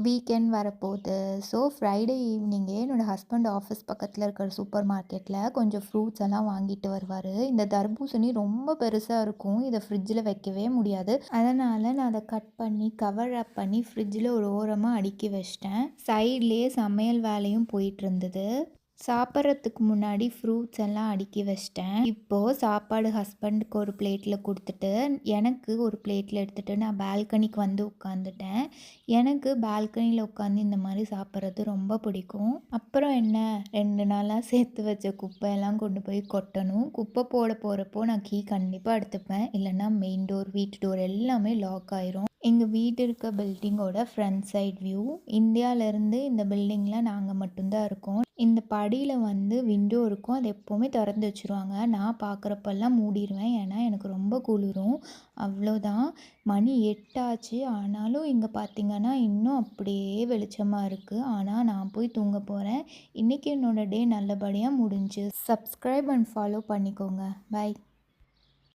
Weekend வரப்போகுது. So Friday ஈவினிங்கே என்னோட ஹஸ்பண்ட் ஆஃபீஸ் பக்கத்தில இருக்கிற சூப்பர் மார்க்கெட்டில கொஞ்சம் ஃப்ரூட்ஸ் எல்லாம் வாங்கிட்டு வருவாரு. இந்த தர்பூசணி ரொம்ப பெருசா இருக்கும். இத ஃப்ரிட்ஜில வைக்கவே முடியாது. அதனால நான் அத கட் பண்ணி, கவர் ராப் பண்ணி ஃப்ரிட்ஜில ஒரு ஓரமா அடுக்கி வச்சுட்டேன். சைட்லயே சமையல் வேலையும் போயிட்டுருந்தது. சாப்பிட்றதுக்கு முன்னாடி ஃப்ரூட்ஸ் எல்லாம் அடுக்கி வச்சிட்டேன். இப்போது சாப்பாடு ஹஸ்பண்டுக்கு ஒரு பிளேட்டில் கொடுத்துட்டு, எனக்கு ஒரு பிளேட்டில் எடுத்துகிட்டு நான் பால்கனிக்கு வந்து உட்காந்துட்டேன். எனக்கு பால்கனியில் உட்காந்து இந்த மாதிரி சாப்பிட்றது ரொம்ப பிடிக்கும். அப்புறம் என்ன 2 நாளாக சேர்த்து வச்ச குப்பையெல்லாம் கொண்டு போய் கொட்டணும். குப்பை போட போகிறப்போ நான் கீ கண்டிப்பாக எடுத்துப்பேன். இல்லைன்னா மெயின் டோர், வீட்டு டோர் எல்லாமே லாக் ஆயிரும். எங்கள் வீடு இருக்க பில்டிங்கோட ஃப்ரண்ட் சைட் வியூ. இந்தியாவிலேருந்து இந்த பில்டிங்கில் நாங்கள் மட்டும்தான் இருக்கோம். இந்த படியில் வந்து விண்டோ இருக்கும். அது எப்போவுமே திறந்து வச்சுருவாங்க. நான் பார்க்குறப்பெல்லாம் மூடிடுவேன். ஏன்னா எனக்கு ரொம்ப குளிரும். அவ்வளோதான். மணி 8 ஆச்சு. ஆனாலும் இங்கே பார்த்திங்கன்னா இன்னும் அப்படியே வெளிச்சமாக இருக்குது. ஆனால் நான் போய் தூங்க போகிறேன். இன்றைக்கி என்னோடய டே நல்லபடியாக முடிஞ்சு. சப்ஸ்கிரைப் அண்ட் ஃபாலோ பண்ணிக்கோங்க. பை.